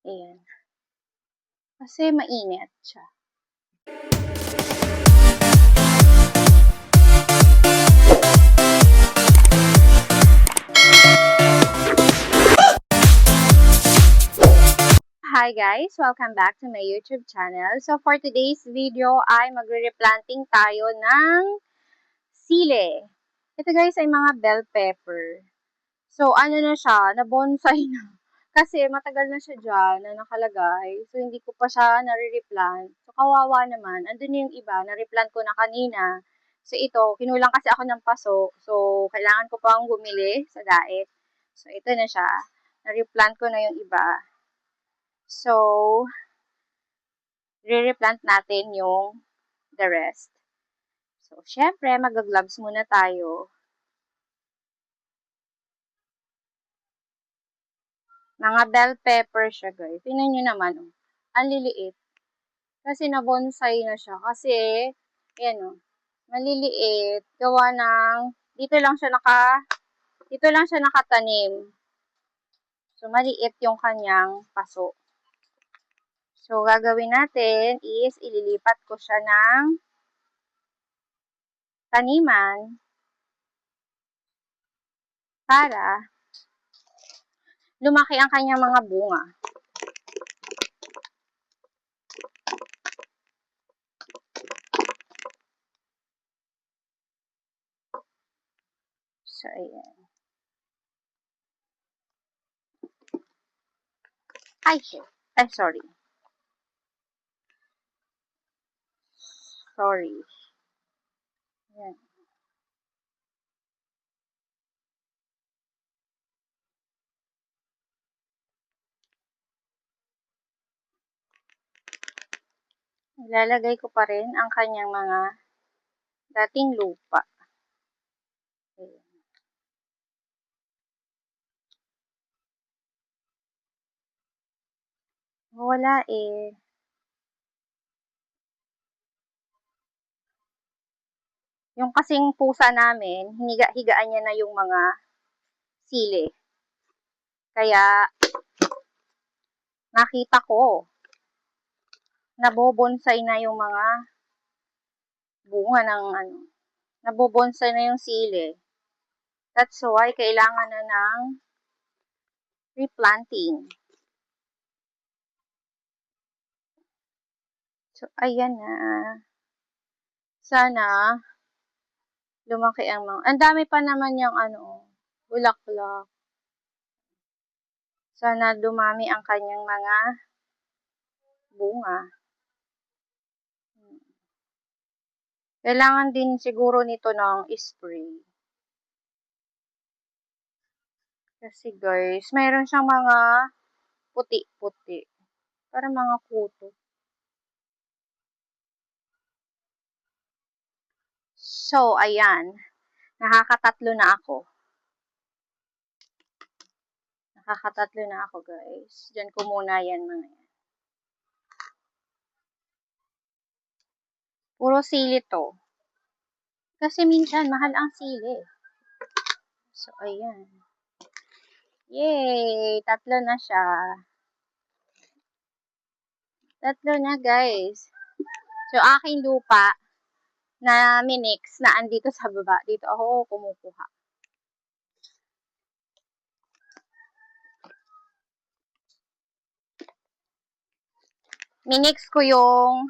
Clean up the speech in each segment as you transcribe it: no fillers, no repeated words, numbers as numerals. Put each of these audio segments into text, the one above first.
Ayan. Kasi mainit siya. Hi guys! Welcome back to my YouTube channel. So for today's video ay magre-replanting tayo ng sili. Ito guys ay mga bell pepper. So ano na siya, na-bonsai na. Kasi matagal na siya dyan na nakalagay. So hindi ko pa siya nare-replant. So kawawa naman. Andun na yung iba, na-replant ko na kanina. So ito, kinulang kasi ako ng paso. So kailangan ko pang bumili sa daet. So ito na siya. Na-replant ko na yung iba. So, re-replant natin yung the rest. So, syempre, mag-gloves muna tayo. Mga bell pepper siya, guys. Tingnan nyo naman, oh. Ang liliit. Kasi na-bonsai na siya. Kasi, ayan, oh. Maliliit. Gawa ng, dito lang siya nakatanim. So, maliit yung kanyang paso. So, gagawin natin is, ililipat ko siya ng taniman para lumaki ang kanyang mga bunga. So, ayan. Ay, shit. Ay, sorry. Sorry. Ayan. Ilalagay ko pa rin ang kanyang mga dating lupa. Ayan. Wala eh. Yung kasing pusa namin, higa-higaan niya na yung mga sili. Kaya, nakita ko, nabobonsai na yung mga bunga ng nabobonsai na yung sili. That's why, kailangan na ng replanting. So, ayan na. Sana, lumaki ang mga, ang dami pa naman yung bulaklak. Sana dumami ang kanyang mga bunga. Kailangan din siguro nito ng spray. Kasi guys, mayroon siyang mga puti-puti. Para mga kuto. So, ayan. Nakakatatlo na ako. Nakakatatlo na ako, guys. Diyan ko muna yan mga yan. Puro sili to. Kasi minsan, mahal ang sili. So, ayan. Yay! Tatlo na siya. Tatlo na, guys. So, aking lupa na minix na andito sa baba. Dito ako kumukuha. Minix ko yung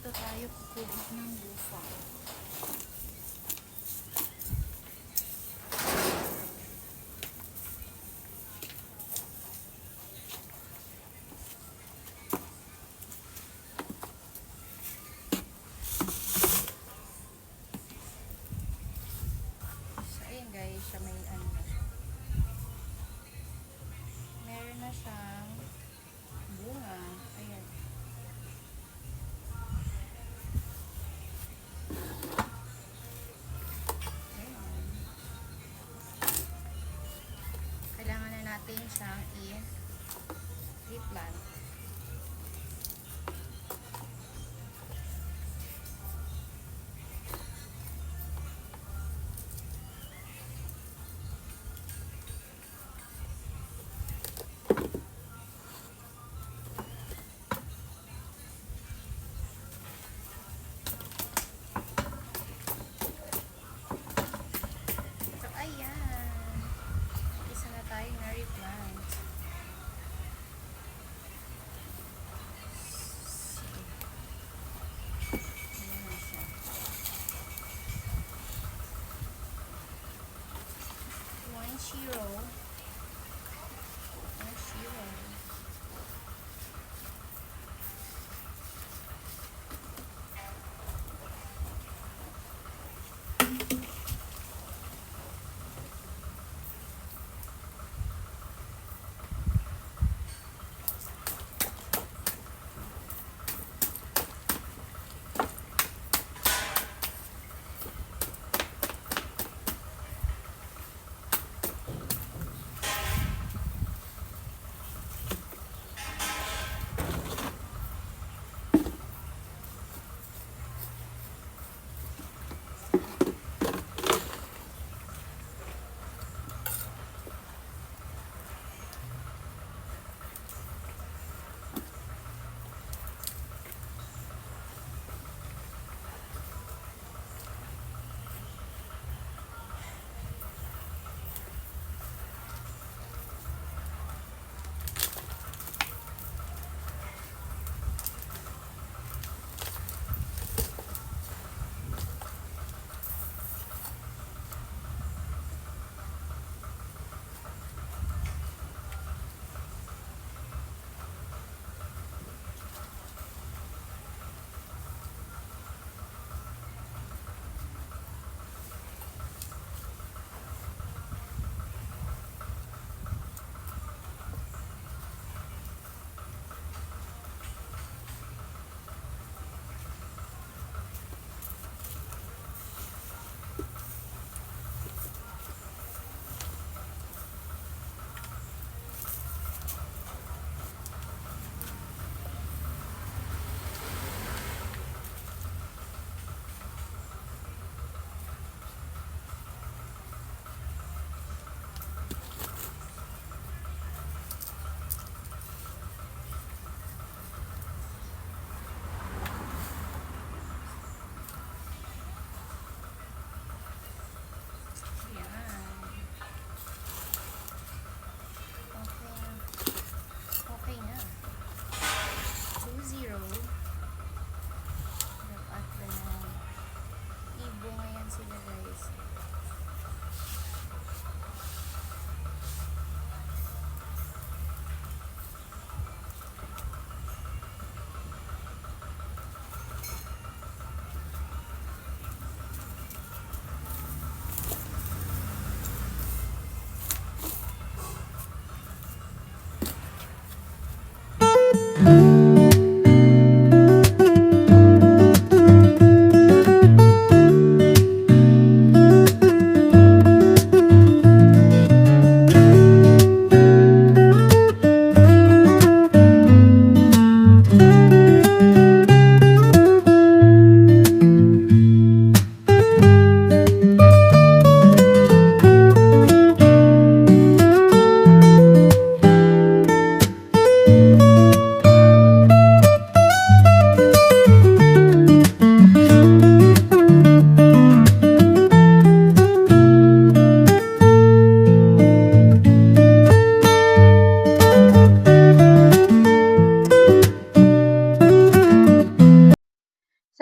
dito tayo kukubit ng lupa. So, ayan guys, siya may ano na siya. Meron na siyang bunga. Ayan. Ayan. Kailangan na natin siyang i-replant. So, ayan. Isa na tayo na replant. Ayan na siya. 1-0. 1-0.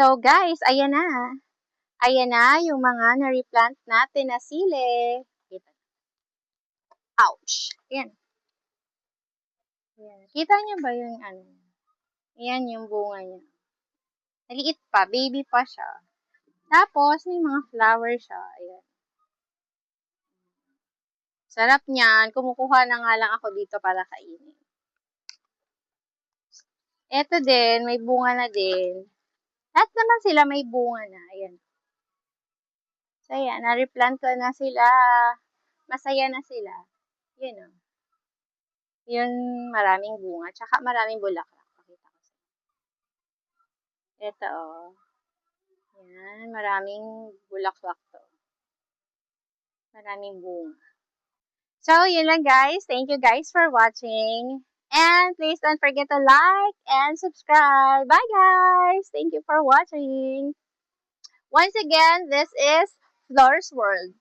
So, guys, ayan na. Ayan na yung mga na-replant natin na sili. Ouch! Ayan. Ayan. Kita niyo ba yung ano? Ayan yung bunga niya. Maliit pa, baby pa siya. Tapos, may mga flower siya. Ayan. Sarap niyan. Kumukuha na nga lang ako dito para kainin. Eto din, may bunga na din. Lahat naman sila may bunga na. Ayan. So, ayan. Na-replant ko na sila. Masaya na sila. Yun o. Yun, maraming bunga. Tsaka maraming bulaklak. Pakita ko sa ito o. Ayan. Maraming bulaklak to. Maraming bunga. So, yun lang guys. Thank you guys for watching. And please don't forget to like and subscribe. Bye guys! Thank you for watching. Once again, this is Floor's World.